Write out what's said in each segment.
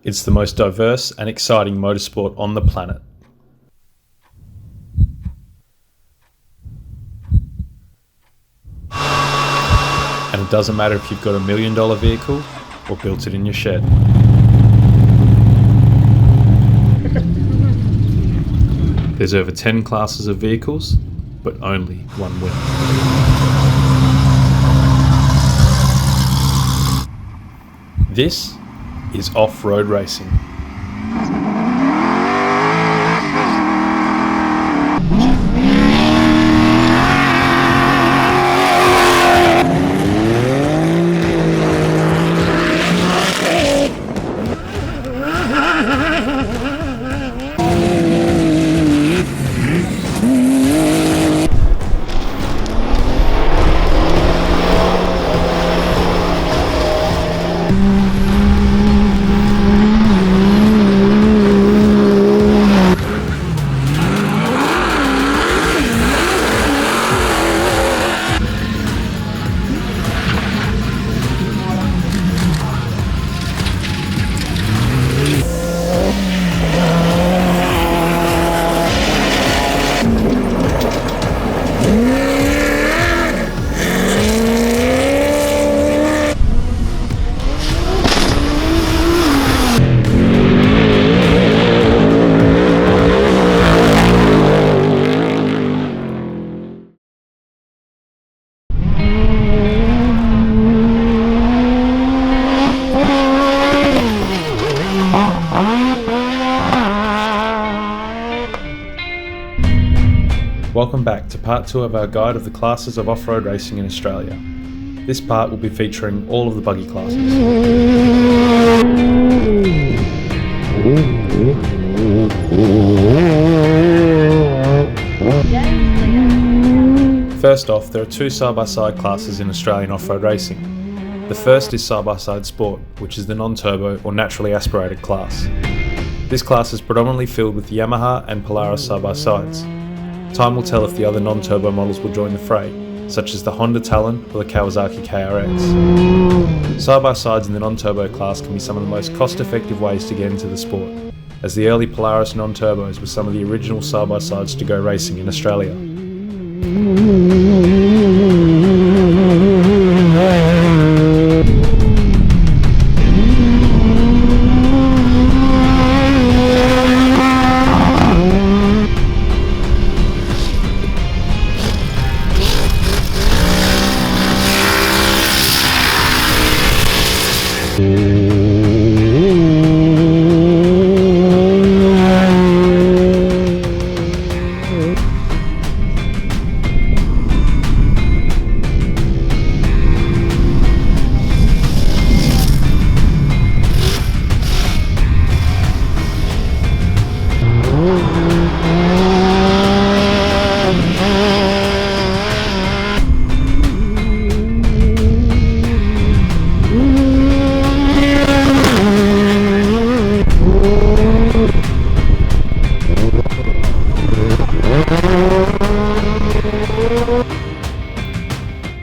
It's the most diverse and exciting motorsport on the planet. And it doesn't matter if you've got $1 million vehicle or built it in your shed. There's over 10 classes of vehicles, but only one winner. This is off-road racing. Welcome back to part 2 of our guide of the classes of off-road racing in Australia. This part will be featuring all of the buggy classes. First off, there are 2 side-by-side classes in Australian off-road racing. The first is side-by-side sport, which is the non-turbo or naturally aspirated class. This class is predominantly filled with the Yamaha and Polaris side-by-sides. Time will tell if the other non-turbo models will join the fray, such as the Honda Talon or the Kawasaki KRX. Side-by-sides in the non-turbo class can be some of the most cost-effective ways to get into the sport, as the early Polaris non-turbos were some of the original side-by-sides to go racing in Australia.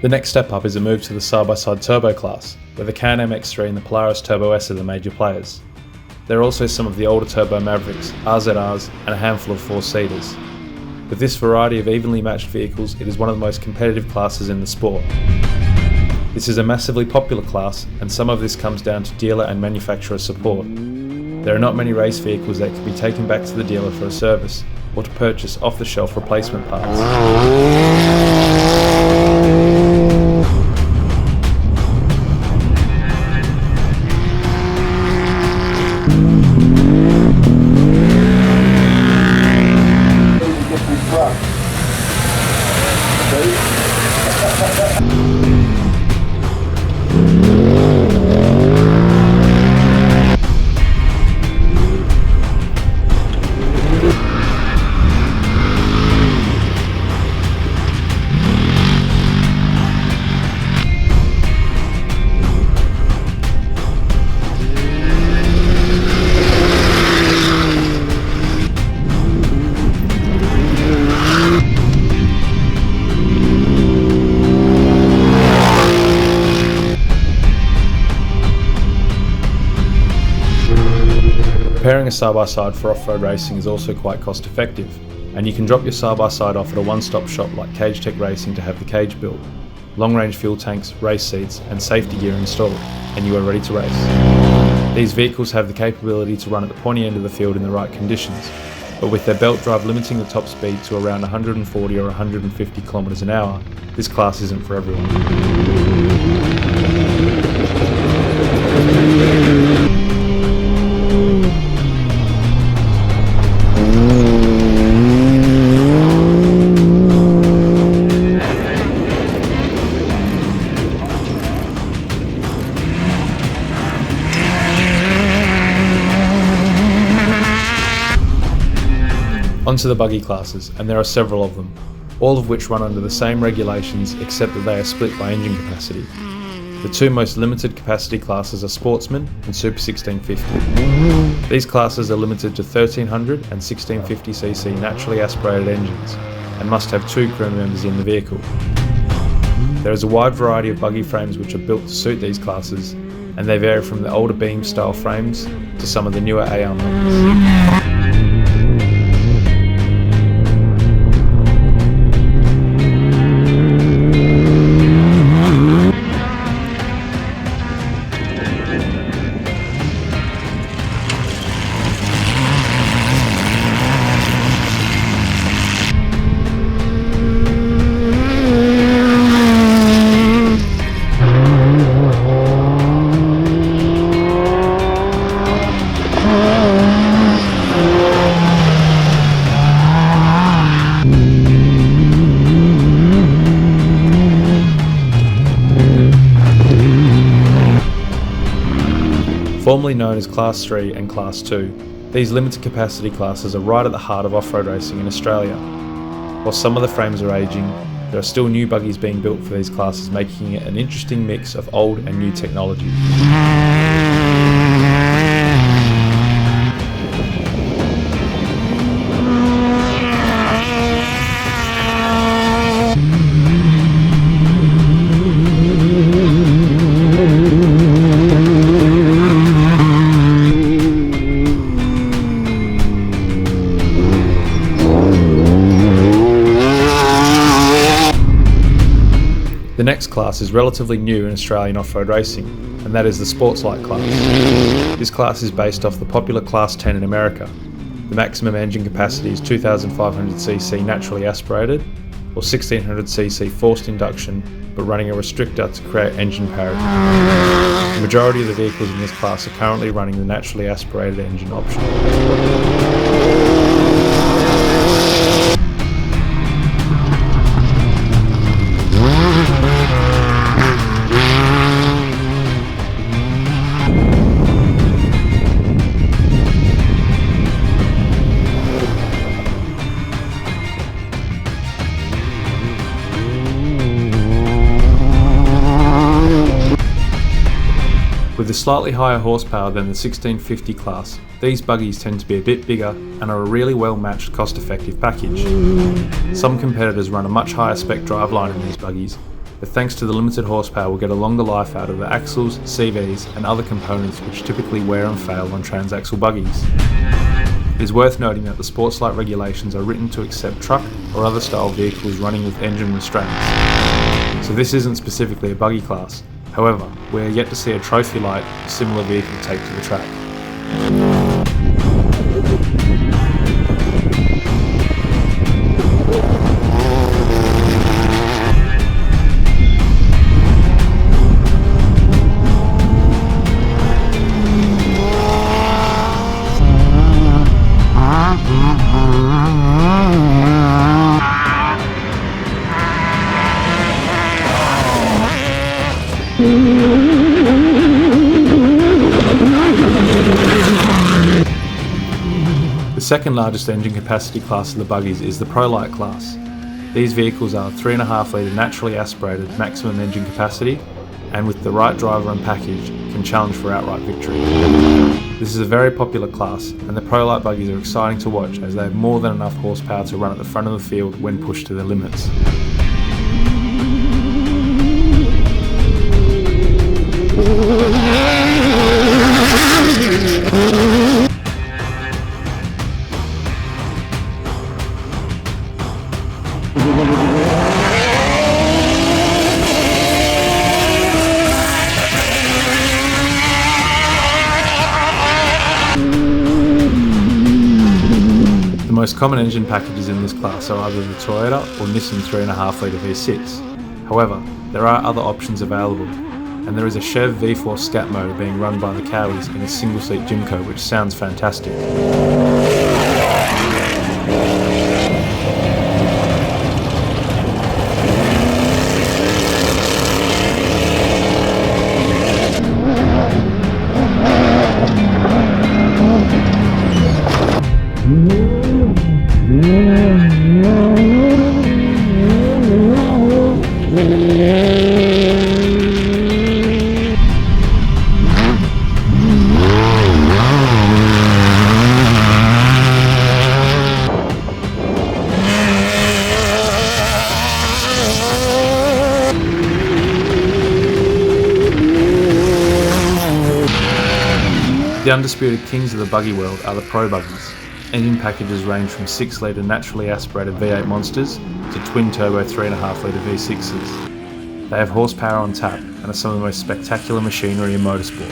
The next step up is a move to the side-by-side turbo class, where the Can-Am MX3 and the Polaris Turbo S are the major players. There are also some of the older Turbo Mavericks, RZRs, and a handful of 4-seaters. With this variety of evenly matched vehicles, it is one of the most competitive classes in the sport. This is a massively popular class, and some of this comes down to dealer and manufacturer support. There are not many race vehicles that can be taken back to the dealer for a service, or to purchase off-the-shelf replacement parts. Repairing a side-by-side for off-road racing is also quite cost effective, and you can drop your side-by-side off at a one-stop shop like Cage Tech Racing to have the cage built, long-range fuel tanks, race seats and safety gear installed, and you are ready to race. These vehicles have the capability to run at the pointy end of the field in the right conditions, but with their belt drive limiting the top speed to around 140 or 150 km an hour, this class isn't for everyone. Onto the buggy classes, and there are several of them, all of which run under the same regulations except that they are split by engine capacity. The two most limited capacity classes are Sportsman and Super 1650. These classes are limited to 1300 and 1650cc naturally aspirated engines and must have 2 crew members in the vehicle. There is a wide variety of buggy frames which are built to suit these classes, and they vary from the older beam style frames to some of the newer AR models. Formerly known as Class 3 and Class 2, these limited capacity classes are right at the heart of off-road racing in Australia. While some of the frames are aging, there are still new buggies being built for these classes, making it an interesting mix of old and new technology. The next class is relatively new in Australian off-road racing, and that is the Sportslite class. This class is based off the popular Class 10 in America. The maximum engine capacity is 2500cc naturally aspirated, or 1600cc forced induction, but running a restrictor to create engine parity. The majority of the vehicles in this class are currently running the naturally aspirated engine option. With a slightly higher horsepower than the 1650 class, these buggies tend to be a bit bigger and are a really well matched cost-effective package. Some competitors run a much higher spec driveline in these buggies, but thanks to the limited horsepower we'll get a longer life out of the axles, CVs and other components which typically wear and fail on transaxle buggies. It is worth noting that the Sportslite regulations are written to accept truck or other style vehicles running with engine restraints, so this isn't specifically a buggy class. However, we are yet to see a trophy-light or similar vehicle take to the track. The second largest engine capacity class of the buggies is the Prolite class. These vehicles are 3.5 litre naturally aspirated maximum engine capacity, and with the right driver and package can challenge for outright victory. This is a very popular class, and the Prolite buggies are exciting to watch as they have more than enough horsepower to run at the front of the field when pushed to their limits. most common engine packages in this class are either the Toyota or Nissan 3.5 litre V6. However, there are other options available, and there is a Chev V4 Scat motor being run by the Cowies in a single-seat Jimco, which sounds fantastic. The undisputed kings of the buggy world are the Pro Buggies. Engine packages range from 6 litre naturally aspirated V8 monsters to twin turbo 3.5 litre V6s. They have horsepower on tap and are some of the most spectacular machinery in motorsport.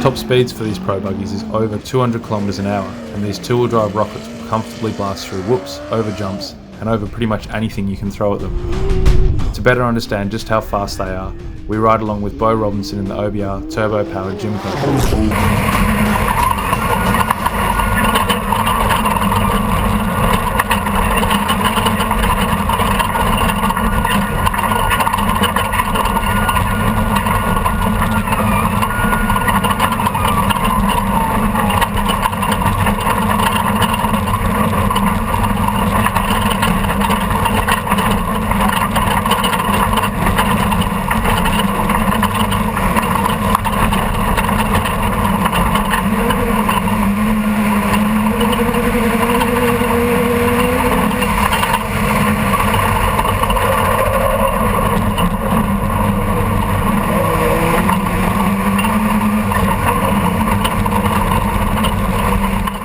Top speeds for these Pro Buggies is over 200 km an hour, and these two-wheel drive rockets will comfortably blast through whoops, over jumps, and over pretty much anything you can throw at them. To better understand just how fast they are, we ride along with Bo Robinson in the OBR turbo-powered Jimco.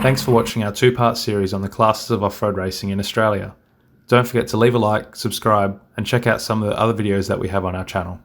Thanks for watching our two-part series on the classes of off-road racing in Australia. Don't forget to leave a like, subscribe, and check out some of the other videos that we have on our channel.